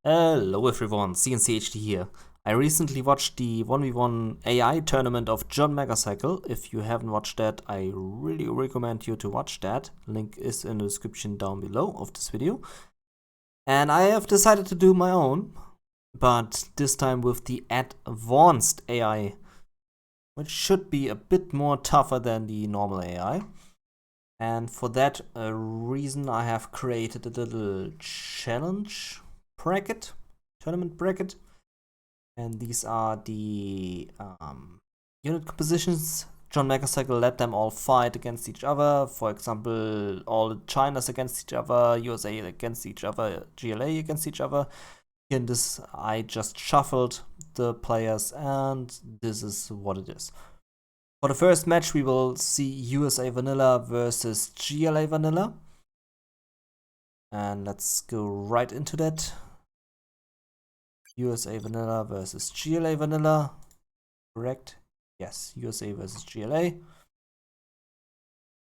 Hello everyone, cncHD here. I recently watched the 1v1 AI tournament of Megacycle. If you haven't watched that, I really recommend you to watch that. Link is in the description down below of this video. And I have decided to do my own, but this time with the advanced AI, which should be a bit more tougher than the normal AI. And for that reason, I have created a little challenge bracket, tournament bracket, and these are the unit compositions. Megacycle let them all fight against each other. For example, all the Chinas against each other, USA against each other, GLA against each other. In this, I just shuffled the players, and this is what it is. For the first match, we will see USA Vanilla versus GLA Vanilla. And let's go right into that. USA Vanilla versus GLA Vanilla. Correct? Yes, USA versus GLA.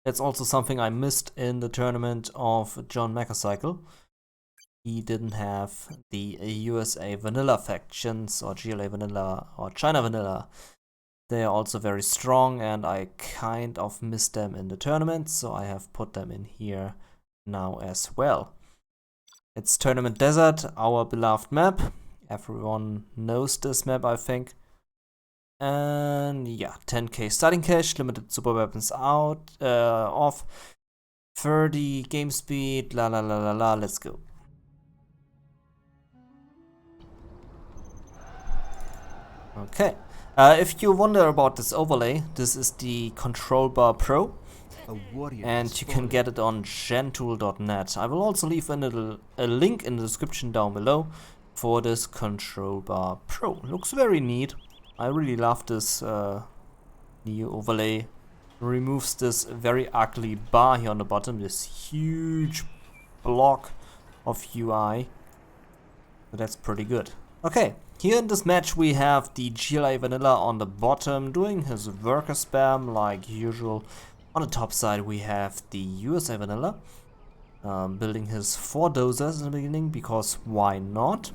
That's also something I missed in the tournament of Megacycle. He didn't have the USA Vanilla factions, or GLA Vanilla, or China Vanilla. They are also very strong, and I kind of missed them in the tournament, so I have put them in here now as well. It's Tournament Desert, our beloved map. Everyone knows this map, I think. And yeah, 10k starting cash, limited super weapons out, off, 30 game speed, la la la la la, let's go. Okay. If you wonder about this overlay, this is the Controlbar Pro, and you can get it on Gentool.net. I will also leave a link in the description down below for this Controlbar Pro. Looks very neat. I really love this new overlay. Removes this very ugly bar here on the bottom, this huge block of UI. So that's pretty good. Okay. Here in this match we have the GLA Vanilla on the bottom doing his worker spam like usual. On the top side we have the USA Vanilla building his 4 dozers in the beginning, because why not?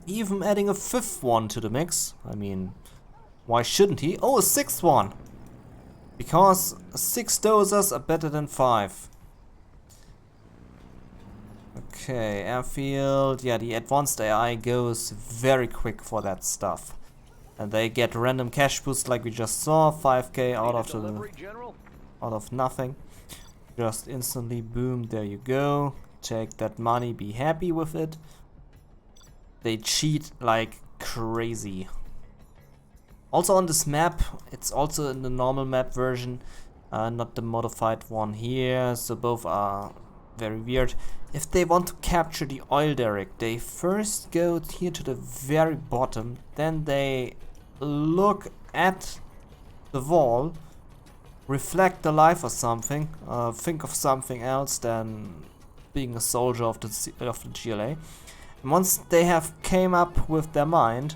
Even adding a 5th one to the mix. I mean, why shouldn't he? Oh, a 6th one! Because 6 dozers are better than 5. Okay, airfield. Yeah, the advanced AI goes very quick for that stuff. And they get random cash boosts like we just saw, 5k out of nothing. Just instantly, boom, there you go. Take that money, be happy with it. They cheat like crazy. Also on this map, it's also in the normal map version, not the modified one here, so both are very weird. If they want to capture the oil derrick, they first go here to the very bottom, then they look at the wall, reflect the life or something, think of something else than being a soldier of the GLA. And once they have came up with their mind,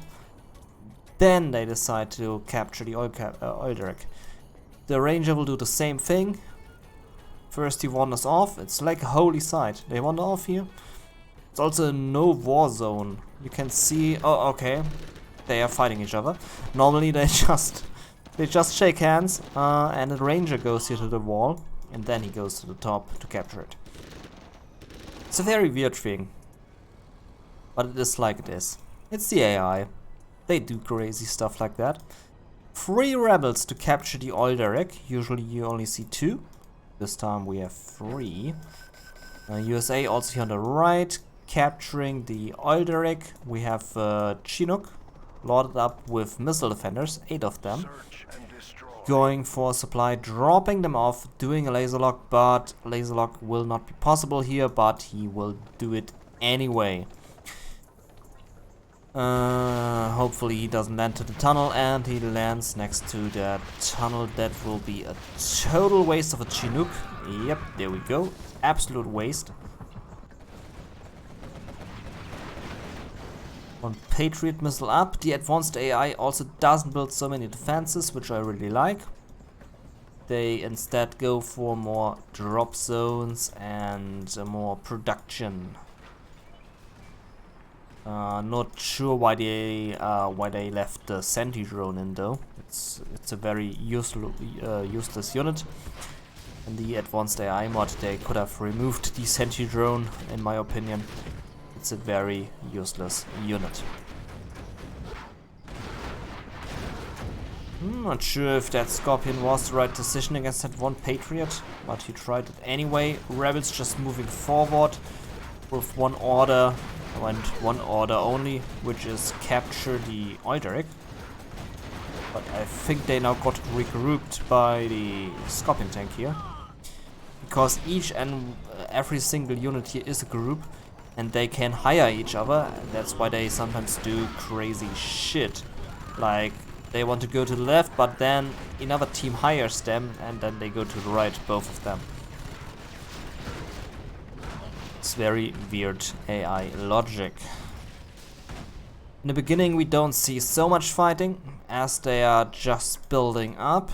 then they decide to capture the oil derrick. The ranger will do the same thing. First he wanders off. It's like a holy sight. They wander off here. It's also a no war zone. You can see. Oh, okay. They are fighting each other. Normally they just shake hands, and the ranger goes here to the wall, and then he goes to the top to capture it. It's a very weird thing, but it is like it is. It's the AI. They do crazy stuff like that. 3 rebels to capture the oil derrick. Usually you only see 2. This time we have 3. USA also here on the right, capturing the oil derrick. We have Chinook loaded up with missile defenders, 8 of them. Going for supply, dropping them off, doing a laser lock, but laser lock will not be possible here, but he will do it anyway. Hopefully he doesn't land to the tunnel, and he lands next to that tunnel. That will be a total waste of a Chinook. Yep, there we go. Absolute waste. One Patriot missile up. The advanced AI also doesn't build so many defenses, which I really like. They instead go for more drop zones and more production. Not sure why they left the Sentry drone in though. It's a very useless unit. In the advanced AI mod, they could have removed the Sentry drone. In my opinion, it's a very useless unit. Not sure if that Scorpion was the right decision against that one Patriot, but he tried it anyway. Rebels just moving forward with one order, and one order only, which is capture the Euderic. But I think they now got regrouped by the Scorpion tank here, because each and every single unit here is a group, and they can hire each other. That's why they sometimes do crazy shit, like they want to go to the left, but then another team hires them, and then they go to the right, both of them. It's very weird AI logic. In the beginning we don't see so much fighting, as they are just building up.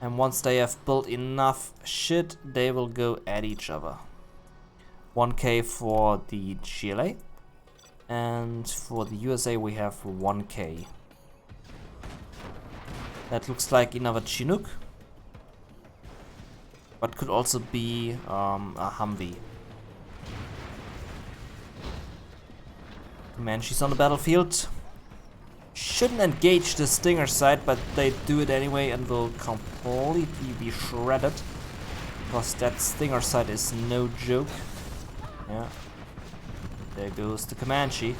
And once they have built enough shit, they will go at each other. 1k for the GLA. And for the USA we have 1k. That looks like another Chinook. But could also be a Humvee. Comanches on the battlefield. Shouldn't engage the Stinger side, but they do it anyway and will completely be shredded. Because that Stinger side is no joke. Yeah. There goes the Comanche.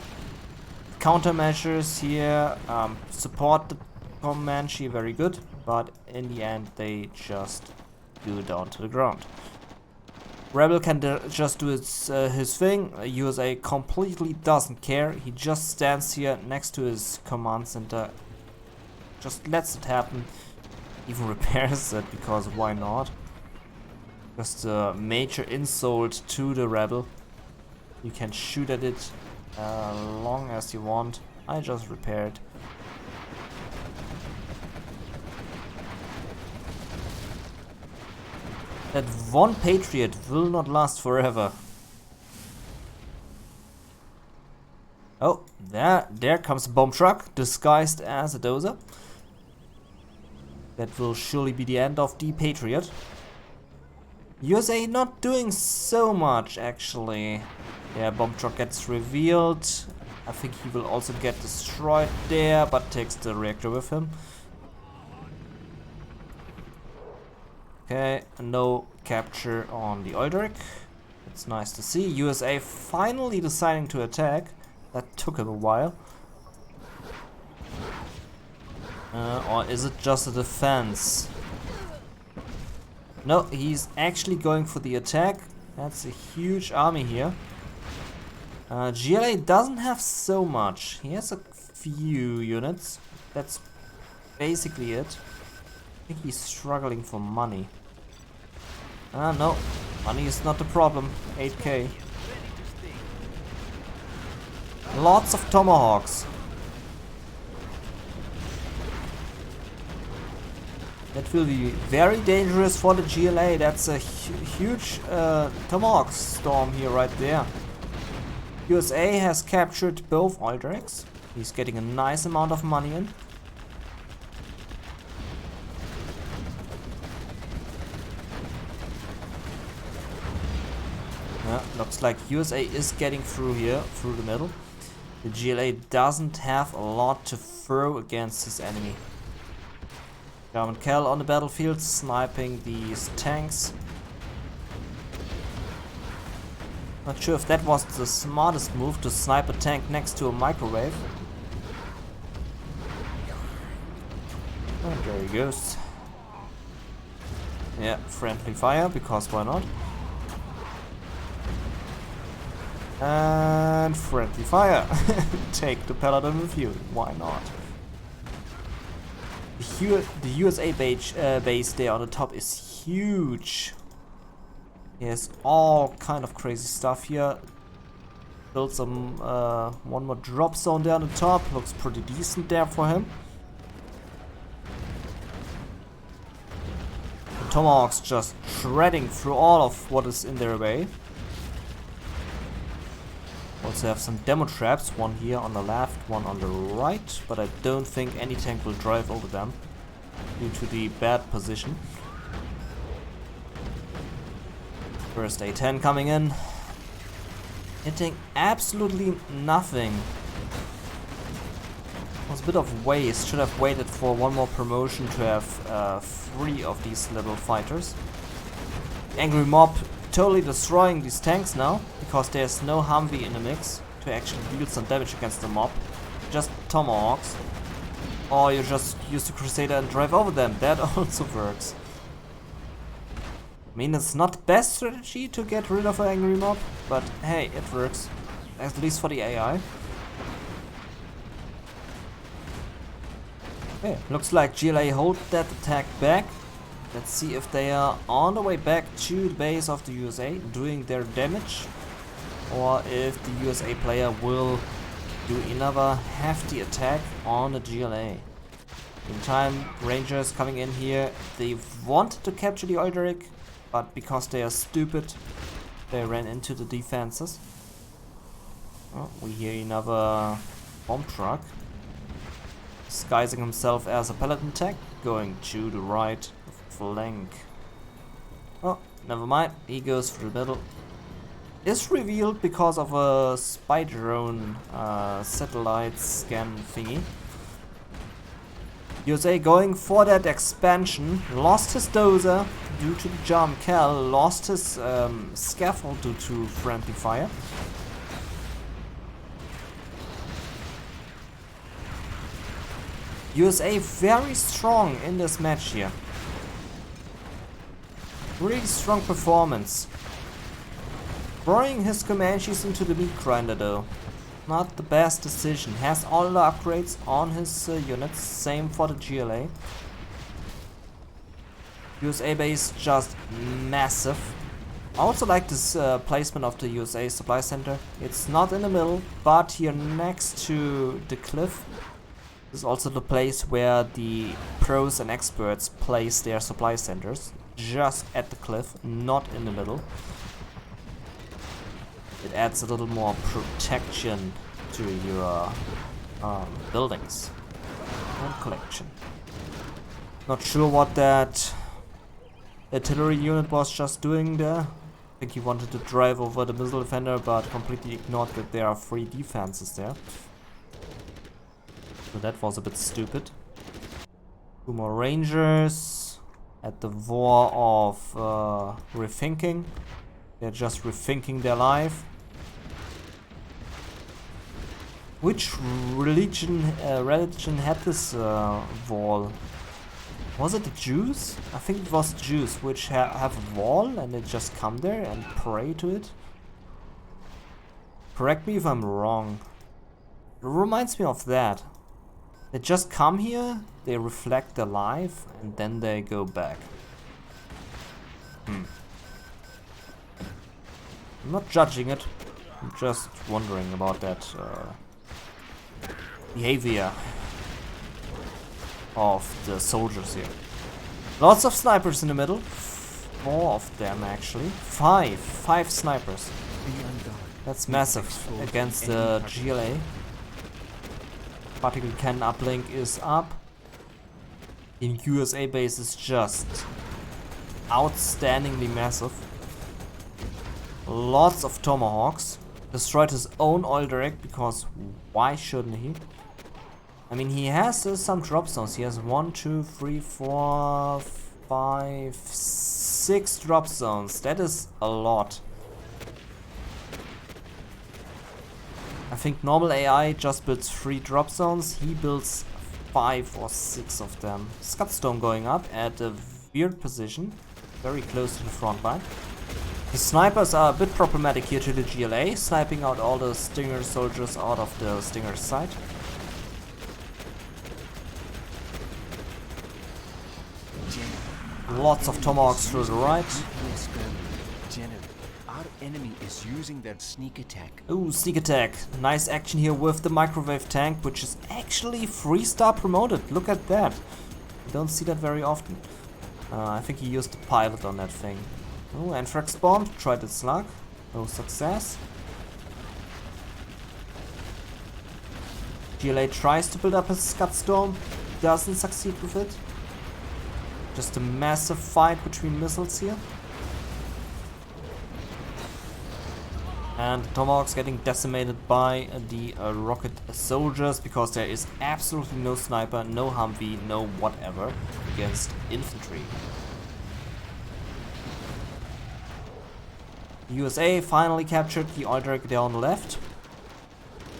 Countermeasures here support the Comanche very good, but in the end they just go down to the ground. Rebel can just do his thing. USA completely doesn't care. He just stands here next to his command center, just lets it happen, even repairs it, because why not? Just a major insult to the Rebel. You can shoot at it long as you want. I just repaired. That one Patriot will not last forever. Oh, there comes a bomb truck disguised as a dozer. That will surely be the end of the Patriot. USA not doing so much actually. Yeah, bomb truck gets revealed. I think he will also get destroyed there, but takes the reactor with him. Okay, no capture on the Euderic. It's nice to see. USA finally deciding to attack. That took him a while. Or is it just a defense? No, he's actually going for the attack. That's a huge army here. GLA doesn't have so much. He has a few units. That's basically it. I think he's struggling for money. No, money is not the problem. 8k. Lots of Tomahawks. That will be very dangerous for the GLA. That's a huge Tomahawk storm here right there. USA has captured both Euderics. He's getting a nice amount of money in. Yeah, looks like USA is getting through here, through the middle. The GLA doesn't have a lot to throw against his enemy. German Cal on the battlefield, sniping these tanks. Not sure if that was the smartest move, to snipe a tank next to a microwave. And there he goes. Yeah, friendly fire, because why not? And friendly fire. Take the Paladin with you, why not? The USA base there on the top is huge. He has all kind of crazy stuff here. Built some one more drop zone there on the top. Looks pretty decent there for him. The Tomahawks just shredding through all of what is in their way. Well, also have some demo traps, one here on the left, one on the right, but I don't think any tank will drive over them due to the bad position. First A10 coming in, hitting absolutely nothing. It was a bit of waste, should have waited for one more promotion to have 3 of these little fighters. The angry mob totally destroying these tanks now, because there's no Humvee in the mix to actually deal some damage against the mob. Just tomahawks. Or you just use the Crusader and drive over them, that also works. I mean, it's not the best strategy to get rid of an angry mob, but hey, it works. At least for the AI. Okay, looks like GLA hold that attack back. Let's see if they are on the way back to the base of the USA doing their damage, or if the USA player will do another hefty attack on the GLA. Meantime, Rangers coming in here, they wanted to capture the Euderic, but because they are stupid, they ran into the defenses. Oh, we hear another bomb truck, disguising himself as a Paladin tank, going to the right flank. Oh, never mind, he goes through the middle. Is revealed because of a spy drone satellite scan thingy. USA going for that expansion, lost his dozer due to the jump Cal, lost his scaffold due to friendly fire. USA very strong in this match here. Really strong performance. Throwing his Comanches into the meat grinder though. Not the best decision. Has all the upgrades on his units. Same for the GLA. USA base just massive. I also like this placement of the USA supply center. It's not in the middle, but here next to the cliff. This is also the place where the pros and experts place their supply centers. Just at the cliff, not in the middle. It adds a little more protection to your buildings and collection. Not sure what that artillery unit was just doing there. I think he wanted to drive over the missile defender, but completely ignored that there are 3 defenses there. So that was a bit stupid. 2 more Rangers. At the war of rethinking. They're just rethinking their life. Which religion had this wall? Was it the Jews? I think it was Jews which have a wall and they just come there and pray to it. Correct me if I'm wrong. It reminds me of that. They just come here, they reflect their life, and then they go back. I'm not judging it, I'm just wondering about that behavior of the soldiers here. Lots of snipers in the middle. 4 of them actually. 5 snipers. That's massive against the GLA. Particle cannon uplink is up. In USA base is just outstandingly massive. Lots of tomahawks. Destroyed his own oil direct because why shouldn't he? I mean, he has some drop zones. He has 1, 2, 3, 4, 5, 6 drop zones. That is a lot. I think normal AI just builds 3 drop zones. He builds 5 or 6 of them. Scudstorm going up at a weird position, very close to the front line. The snipers are a bit problematic here to the GLA, sniping out all the Stinger soldiers out of the Stinger side. Lots of tomahawks through the right. Our enemy is using that sneak attack. Ooh, sneak attack. Nice action here with the microwave tank, which is actually 3-star promoted. Look at that. You don't see that very often. I think he used the pilot on that thing. Oh, Anthrax bomb. Tried its luck. No success. GLA tries to build up his Scud Storm, doesn't succeed with it. Just a massive fight between missiles here. And the Tomahawk's getting decimated by the rocket soldiers because there is absolutely no sniper, no Humvee, no whatever against infantry. USA finally captured the oil derrick there on the left.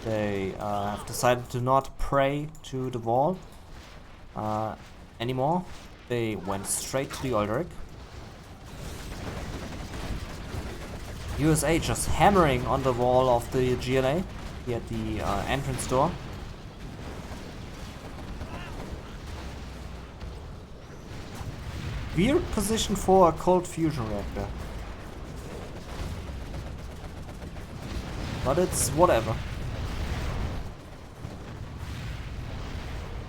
They have decided to not pray to the wall anymore. They went straight to the oil derrick. USA just hammering on the wall of the GLA here at the entrance door. Weird position for a cold fusion reactor. But it's whatever.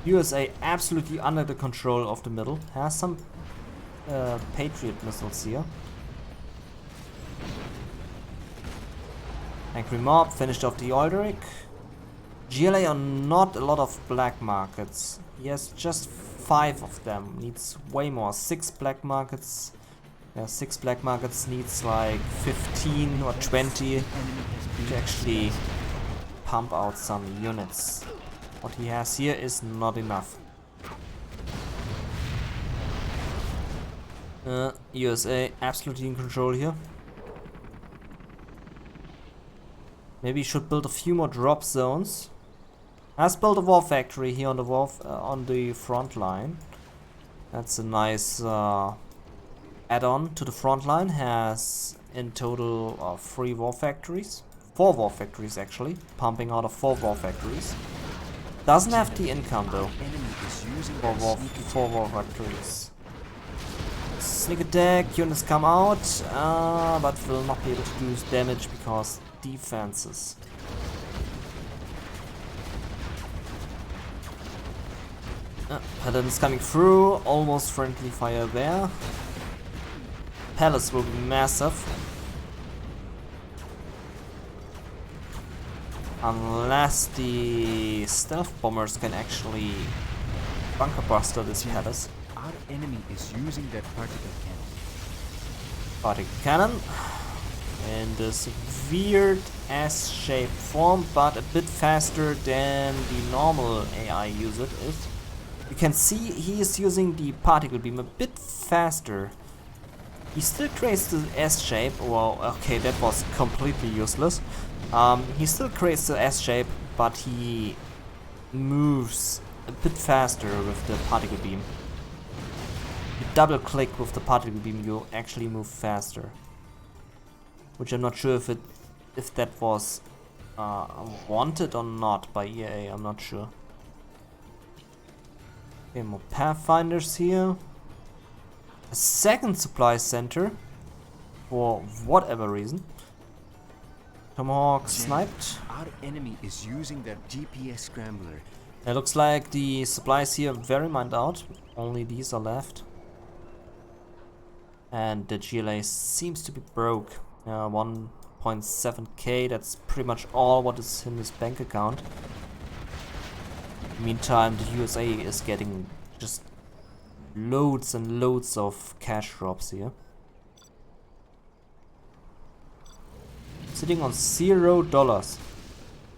USA absolutely under the control of the middle. Has some Patriot missiles here. Angry Mob finished off the oil derrick. GLA are not a lot of black markets. He has just 5 of them. Needs way more. 6 black markets. Yeah, 6 black markets needs like 15 or 20 to actually pump out some units. What he has here is not enough. USA absolutely in control here. Maybe should build a few more drop zones. Has built a war factory here on the on the front line. That's a nice add-on to the front line. Has in total 3 war factories. 4 war factories actually. Pumping out of 4 war factories. Doesn't have the income though. For war factories. Sneak attack, units come out, but will not be able to do damage because defenses. Paladin is coming through, almost friendly fire there. Palace will be massive. Unless the stealth bombers can actually bunker buster this palace. Our enemy is using that particle cannon. Particle cannon. In this weird S-shaped form, but a bit faster than the normal AI user is. You can see he is using the particle beam a bit faster. He still creates the S-shape. Well, okay, that was completely useless. He still creates the S-shape, but he moves a bit faster with the particle beam. You double click with the particle beam, you actually move faster. Which I'm not sure if that was wanted or not by EA, I'm not sure. Okay, more Pathfinders here. A second supply center for whatever reason. Tomahawk sniped. Our enemy is using that GPS scrambler. It looks like the supplies here are very mined out. Only these are left. And the GLA seems to be broke. 1.7k, that's pretty much all what is in his bank account. Meantime, the USA is getting just loads and loads of cash drops here. Sitting on $0,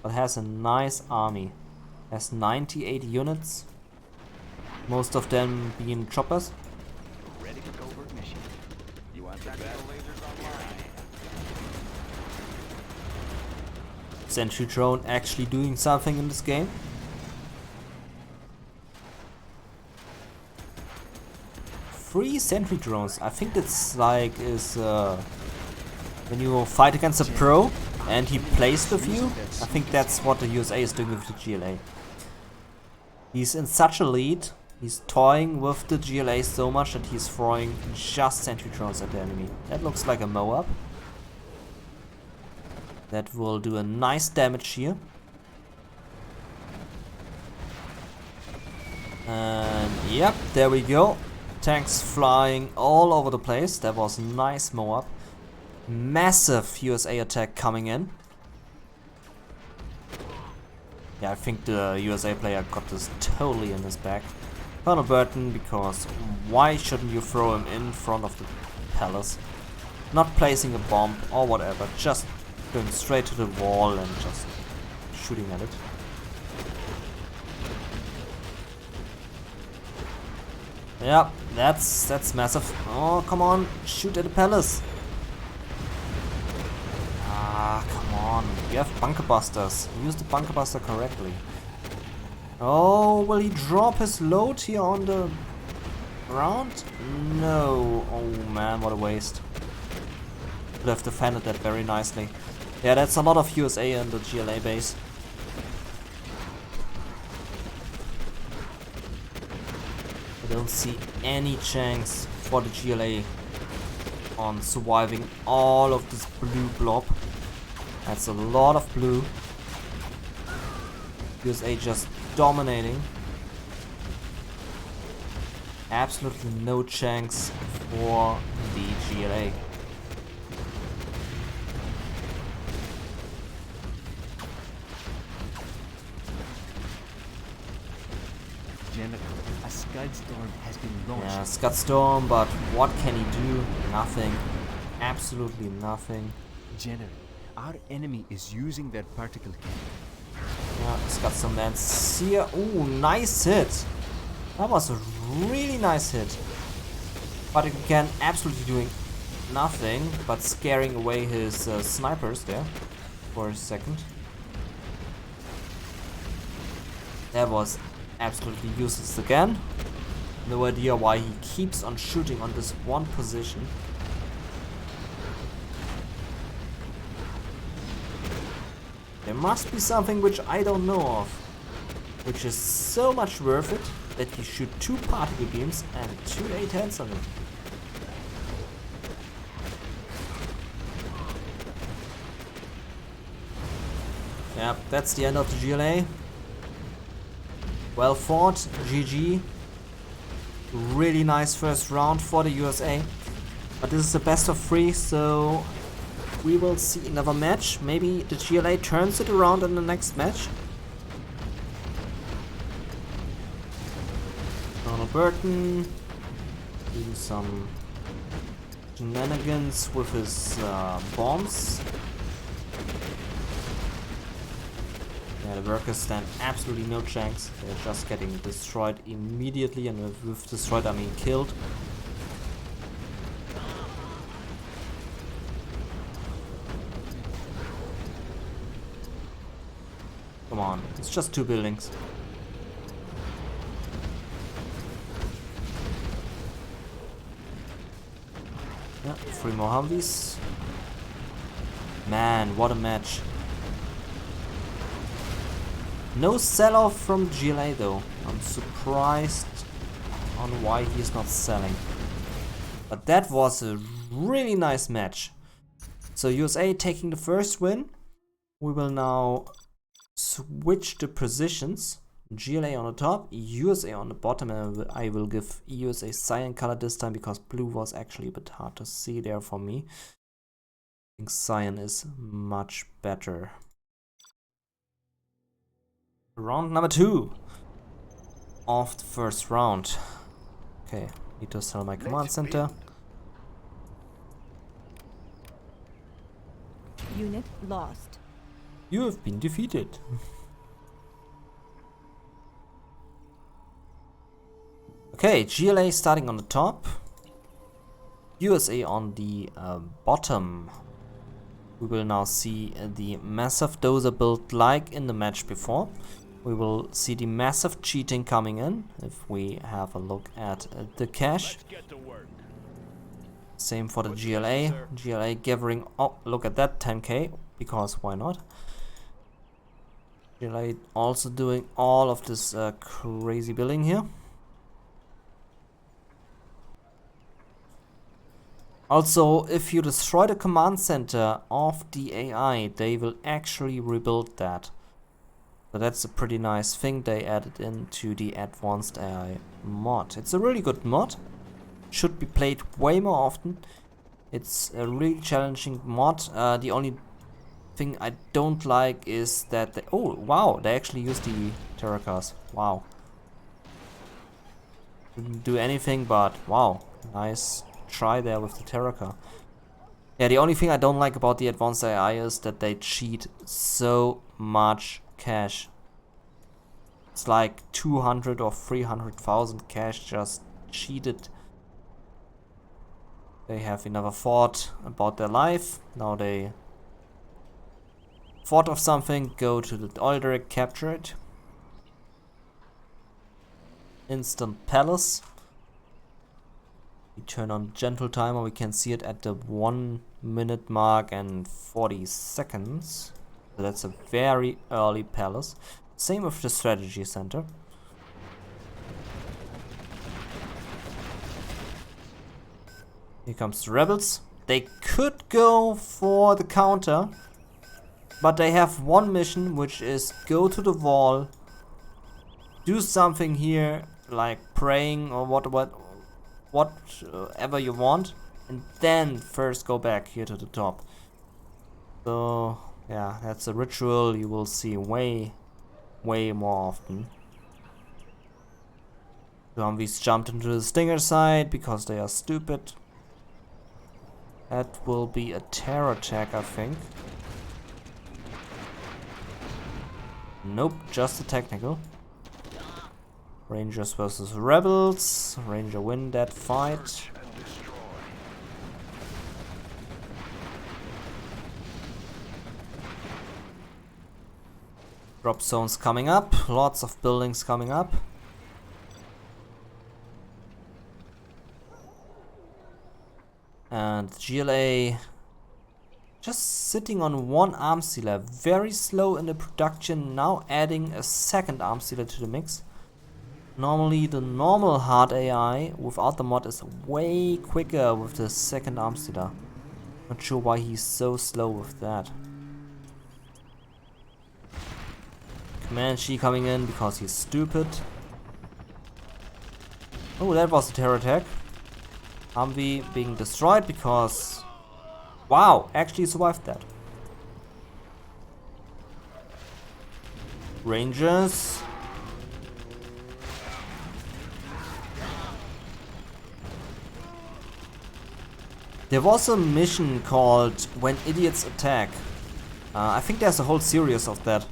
but has a nice army. Has 98 units, most of them being choppers. Ready for covert mission. You want tactical lasers online? Sentry drone actually doing something in this game. Free sentry drones. I think that's like when you fight against a pro and he plays with you. I think that's what the USA is doing with the GLA. He's in such a lead. He's toying with the GLA so much that he's throwing just sentry drones at the enemy. That looks like a mow-up. That will do a nice damage here. And yep, there we go. Tanks flying all over the place. That was a nice mow-up. Massive USA attack coming in. Yeah, I think the USA player got this totally in his back. Colonel Burton, because why shouldn't you throw him in front of the palace? Not placing a bomb or whatever, just going straight to the wall and just shooting at it. Yeah, that's massive. Oh, come on, shoot at the palace. Ah, come on. You have bunker busters. Use the bunker buster correctly. Oh, will he drop his load here on the ground? No. Oh man, what a waste. Could have defended that very nicely. Yeah, that's a lot of USA in the GLA base. I don't see any chance for the GLA on surviving all of this blue blob. That's a lot of blue. USA just dominating. Absolutely no chance for the GLA. General, a Scud Storm has been launched. Yeah, Scud Storm, but what can he do? Nothing. Absolutely nothing. General, our enemy is using their particle cannon. Yeah, Scud Storm lands here. Ooh, nice hit. That was a really nice hit. But it can absolutely doing nothing but scaring away his snipers there for a second. That was absolutely useless again. No idea why he keeps on shooting on this one position. There must be something which I don't know of, which is so much worth it that you shoot 2 particle beams and 2 A10s on it. Yeah, that's the end of the GLA. Well fought, GG. Really nice first round for the USA. But this is the best of 3, so we will see another match. Maybe the GLA turns it around in the next match. Donald Burton doing some shenanigans with his bombs. Yeah, the workers stand absolutely no chance. They're just getting destroyed immediately, and with destroyed I mean killed. Come on, it's just 2 buildings. Yeah, 3 more Humvees. Man, what a match. No sell-off from GLA though. I'm surprised on why he's not selling. But that was a really nice match. So USA taking the first win. We will now switch the positions. GLA on the top, USA on the bottom, and I will give USA cyan color this time because blue was actually a bit hard to see there for me. I think cyan is much better. Round number 2 of the first round. Okay, need to sell my command center. Unit lost. You have been defeated. Okay, GLA starting on the top. USA on the bottom. We will now see the massive dozer build like in the match before. We will see the massive cheating coming in if we have a look at the cache. Same for the GLA. GLA gathering, oh look at that, 10k, because why not? GLA also doing all of this crazy building here. Also, if you destroy the command center of the AI, they will actually rebuild that. So that's a pretty nice thing they added into the advanced AI mod. It's a really good mod. Should be played way more often. It's a really challenging mod. The only thing I don't like is that they, oh wow, they actually used the terror cars. Wow. Didn't do anything, but wow, nice try there with the terror car. Yeah, the only thing I don't like about the advanced AI is that they cheat so much cash. It's like 200 or 300,000 cash just cheated. They have never thought about their life. Now they thought of something, go to the oil derrick, capture it. Instant palace. We turn on Gentool timer, we can see it at the 1 minute mark and 40 seconds. So that's a very early palace. Same with the strategy center. Here comes the rebels. They could go for the counter, but they have one mission, which is go to the wall, do something here, like praying or whatever you want, and then first go back here to the top. So yeah, that's a ritual you will see way more often. Zombies jumped into the stinger side because they are stupid. That will be a terror attack, I think. Nope, just a technical. Rangers versus rebels. Ranger win that fight. Drop zones coming up. Lots of buildings coming up. And GLA just sitting on one arm sealer, very slow in the production, now adding a second arm sealer to the mix. Normally the normal hard AI without the mod is way quicker with the second arm sealer. Not sure why he's so slow with that. Comanche coming in because he's stupid. Oh, that was a terror attack. Humvee being destroyed because... wow, actually survived that. Rangers. There was a mission called When Idiots Attack. I think there's a whole series of that.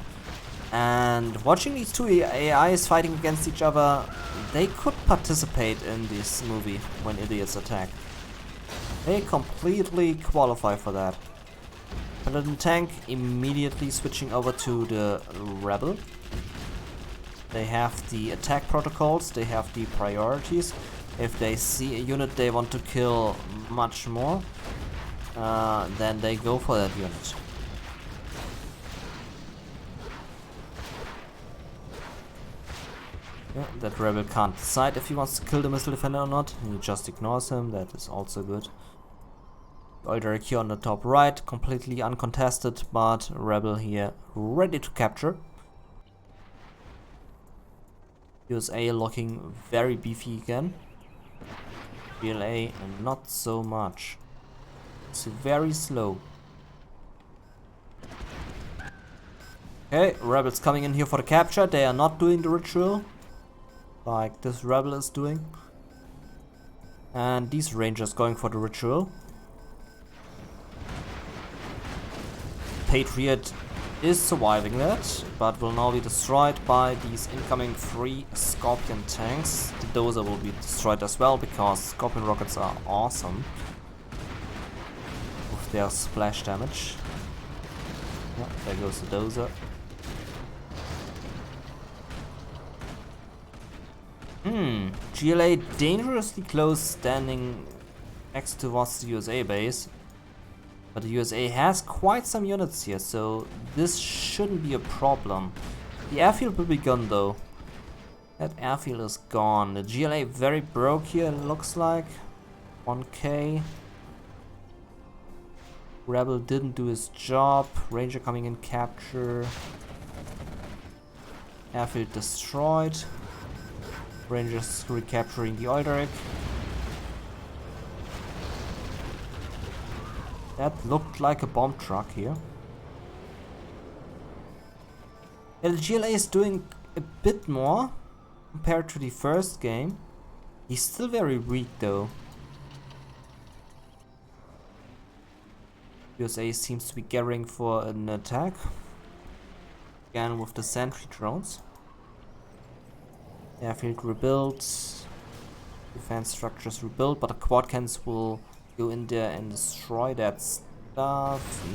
And watching these two AIs fighting against each other, they could participate in this movie, When Idiots Attack. They completely qualify for that. Paladin tank immediately switching over to the rebel. They have the attack protocols, they have the priorities. If they see a unit they want to kill much more, then they go for that unit. Yeah, that rebel can't decide if he wants to kill the missile defender or not. He just ignores him, that is also good. Oil derrick here on the top right, completely uncontested, but rebel here ready to capture. USA looking very beefy again. GLA not so much. It's very slow. Okay, rebels coming in here for the capture. They are not doing the ritual like this rebel is doing. And these rangers going for the ritual. Patriot is surviving that, but will now be destroyed by these incoming 3 Scorpion tanks. The Dozer will be destroyed as well, because Scorpion rockets are awesome with their splash damage. Yeah, there goes the Dozer. GLA dangerously close, standing next towards the USA base. But the USA has quite some units here, so this shouldn't be a problem. The airfield will be gone though. That airfield is gone. The GLA very broke here, it looks like. 1k. Rebel didn't do his job. Ranger coming in, capture. Airfield destroyed. Rangers recapturing the oil derrick. That looked like a bomb truck here. Yeah, the GLA is doing a bit more compared to the first game. He's still very weak though. USA seems to be gearing for an attack. Again with the sentry drones. Airfield rebuilt. Defense structures rebuilt, but the quad cannons will go in there and destroy that stuff.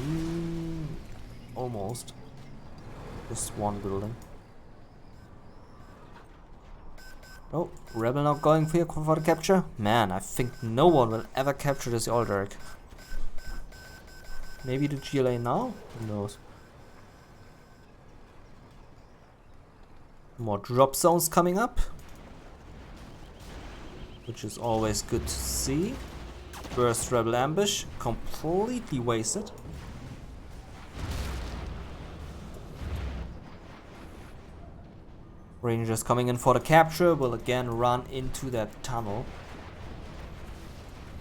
Almost. Just one building. Oh, Rebel now going for the capture? Man, I think no one will ever capture this Alderic. Maybe the GLA now? Who knows? More drop zones coming up, which is always good to see. First Rebel ambush, completely wasted. Rangers coming in for the capture will again run into that tunnel.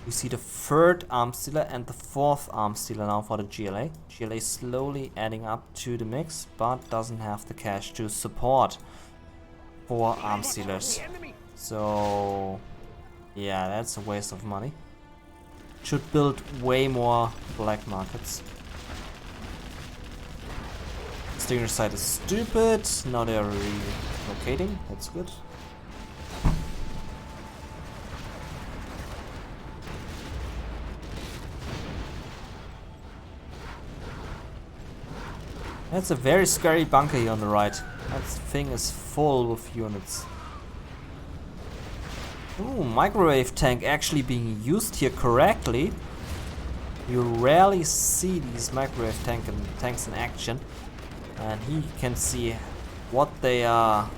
We see the third arms dealer and the fourth arms dealer now for the GLA. GLA slowly adding up to the mix, but doesn't have the cash to support 4 arms dealers. So yeah, that's a waste of money. Should build way more black markets. Stinger side is stupid. Now they are relocating. That's good. That's a very scary bunker here on the right. That thing is full with units. Ooh, microwave tank actually being used here correctly. You rarely see these microwave tanks in action. And he can see what they are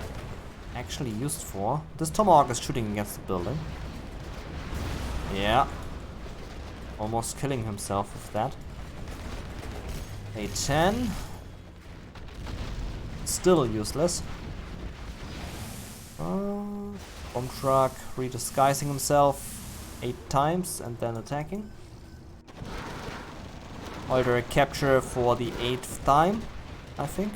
actually used for. This Tomahawk is shooting against the building. Yeah. Almost killing himself with that. A-10. Still useless. Bomb truck redisguising himself 8 times and then attacking. Order a capture for the 8th time, I think.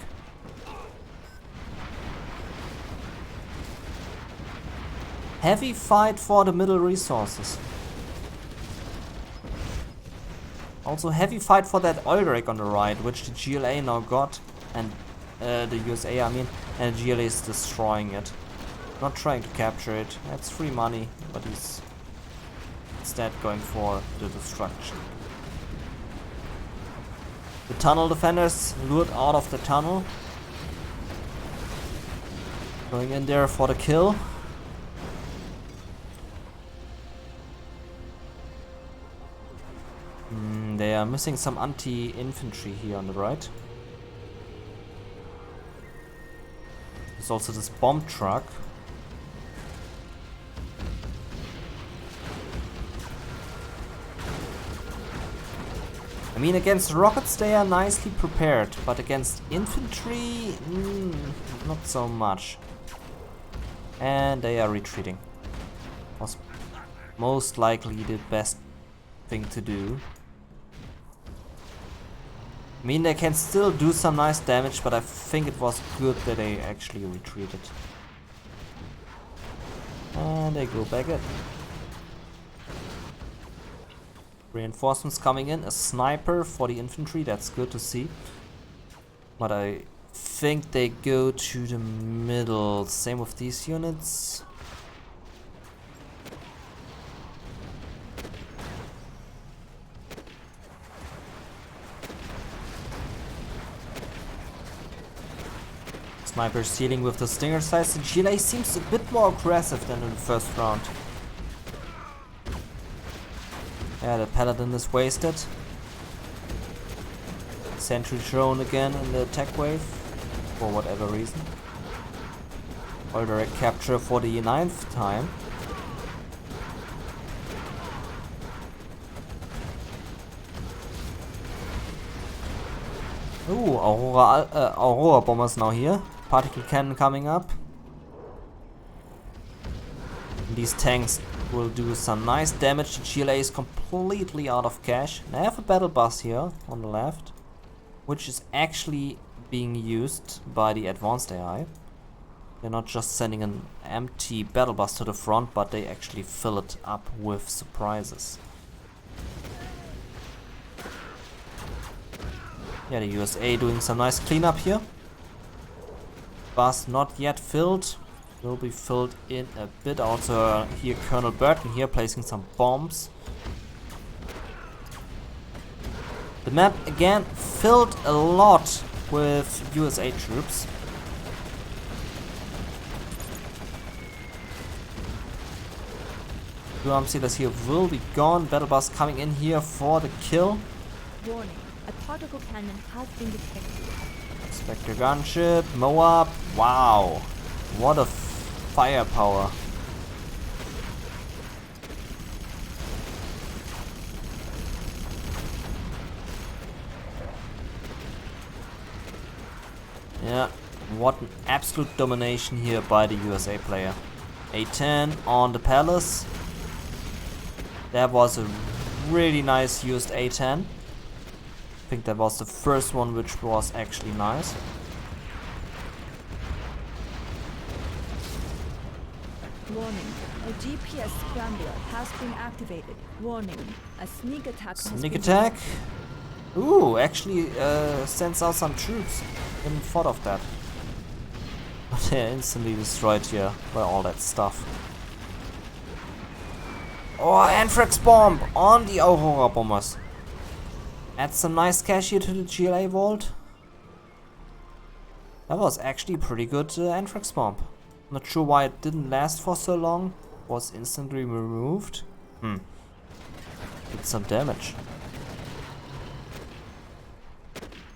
Heavy fight for the middle resources. Also heavy fight for that oil rig on the right, which the GLA now got, and the USA I mean, and the GLA is destroying it. Not trying to capture it, that's free money, but he's instead going for the destruction. The tunnel defenders lured out of the tunnel. Going in there for the kill. They are missing some anti-infantry here on the right. There's also this bomb truck. I mean, against rockets they are nicely prepared, but against infantry, not so much. And they are retreating. Was most likely the best thing to do. I mean, they can still do some nice damage, but I think it was good that they actually retreated. And they go back in. Reinforcements coming in, a sniper for the infantry, that's good to see. But I think they go to the middle, same with these units. Sniper's dealing with the Stinger size. The GLA seems a bit more aggressive than in the first round. Yeah, the Paladin is wasted. Sentry drone again in the attack wave, for whatever reason. Or direct capture for the 9th time. Ooh, Aurora bombers now here. Particle cannon coming up. These tanks will do some nice damage. The GLA is completely out of cash. And I have a battle bus here on the left, which is actually being used by the advanced AI. They're not just sending an empty battle bus to the front, but they actually fill it up with surprises. Yeah, the USA doing some nice cleanup here. Bus not yet filled. Will be filled in a bit. Also here Colonel Burton here placing some bombs. The map again filled a lot with USA troops. Two arm sealers here will be gone. Battle bus coming in here for the kill. Warning. A particle cannon has been detected. Spectre gunship, Moab. Wow. What a firepower. Yeah, what an absolute domination here by the USA player. A10 on the palace. That was a really nice used A10. I think that was the first one which was actually nice. Warning. A GPS scrambler has been activated. Warning. A sneak attack has Sneak been attack. detected. Ooh, actually sends out some troops. Didn't thought of that. But they're instantly destroyed here by all that stuff. Oh, Anthrax bomb on the Aurora bombers. Add some nice cash here to the GLA vault. That was actually a pretty good Anthrax bomb. Not sure why it didn't last for so long. Was instantly removed. Did some damage.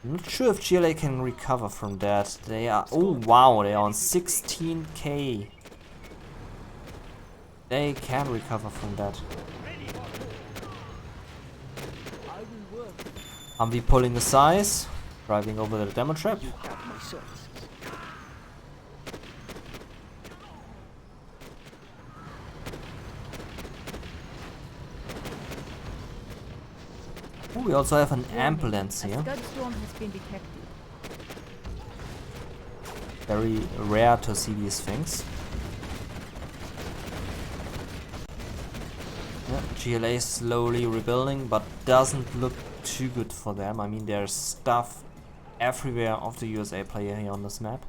Not sure if GLA can recover from that. They are... Oh wow, they are on 16k. They can recover from that. Humvee pulling the size. Driving over the demo trap. Oh, we also have an ambulance here. A scud storm has been detected. Very rare to see these things. Yeah, GLA slowly rebuilding, but doesn't look too good for them. I mean, there's stuff everywhere of the USA player here on this map.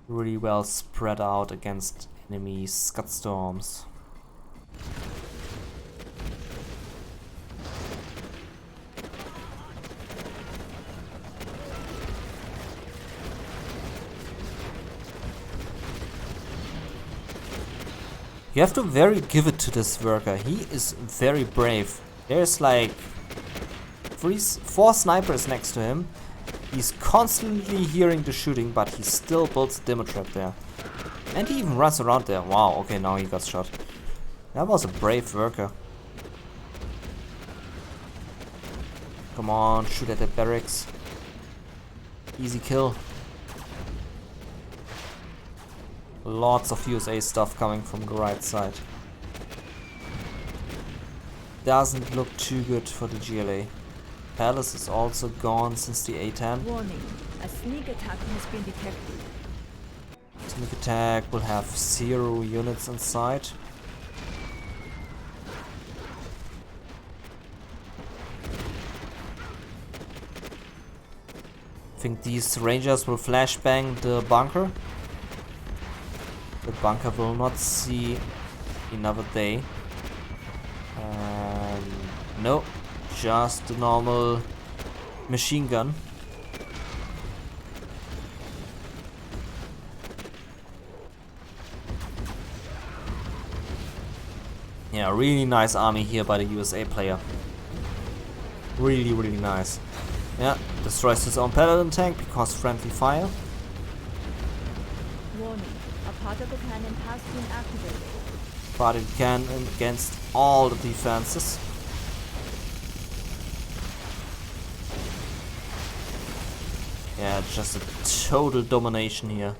Really well spread out against enemy scud storms. You have to very give it to this worker. He is very brave. There's like 4 snipers next to him. He's constantly hearing the shooting, but he still builds a demo trap there. And he even runs around there. Wow, okay, now he got shot. That was a brave worker. Come on, shoot at the barracks. Easy kill. Lots of USA stuff coming from the right side. Doesn't look too good for the GLA. Palace is also gone since the A10. Warning. A sneak attack has been detected. Sneak attack will have 0 units inside. I think these rangers will flashbang the bunker. The bunker will not see another day. No, just a normal machine gun. Yeah, really nice army here by the USA player. Really, really nice. Yeah, destroys his own paladin tank because friendly fire. Warning. A particle cannon has been activated. But it can against all the defenses. Yeah, just a total domination here.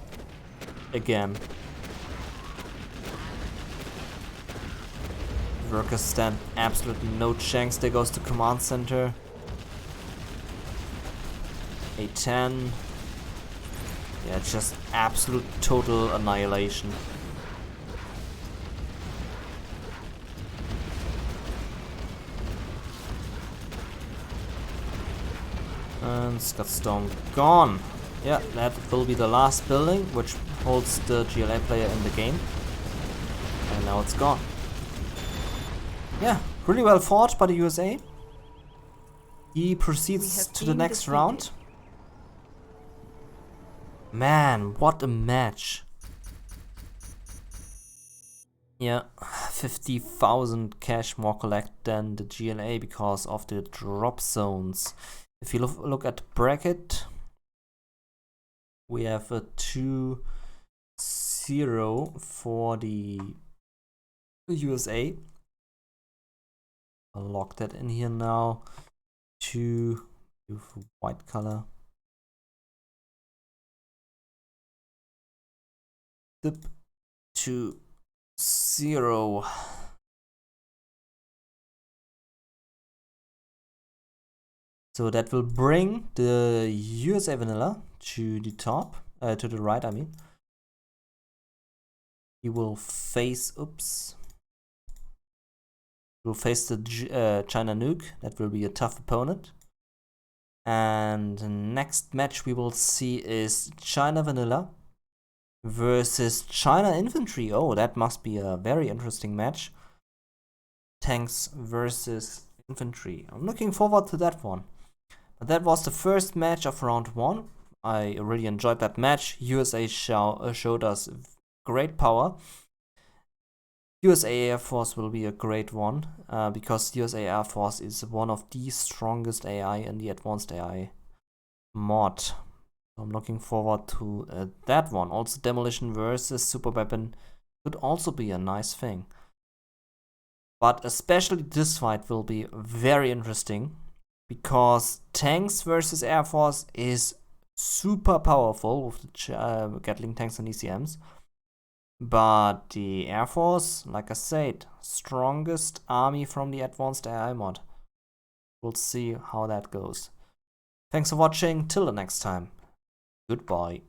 Again. Workers stand absolutely no chance. There goes the command center. A10. Yeah, it's just absolute total annihilation. And Scott Storm gone. Yeah, that will be the last building which holds the GLA player in the game. And now it's gone. Yeah, really well fought by the USA. He proceeds to the next round. Man, what a match. Yeah, 50,000 cash more collect than the GLA because of the drop zones. If you look at the bracket, we have a 2-0 for the USA. I'll lock that in here now. 2 white color. Dip 2-0. So that will bring the USA vanilla to the top, to the right, I mean. He will face, will face the China nuke. That will be a tough opponent. And the next match we will see is China vanilla versus China infantry. Oh, that must be a very interesting match. Tanks versus infantry. I'm looking forward to that one. But that was the first match of round 1. I really enjoyed that match. USA showed us great power. USA Air Force will be a great one because USA Air Force is one of the strongest AI in the advanced AI mod. I'm looking forward to that one. Also, demolition versus super weapon could also be a nice thing. But especially this fight will be very interesting because tanks versus Air Force is super powerful with the Gatling tanks and ECMs. But the Air Force, like I said, strongest army from the advanced AI mod. We'll see how that goes. Thanks for watching. Till the next time. Goodbye.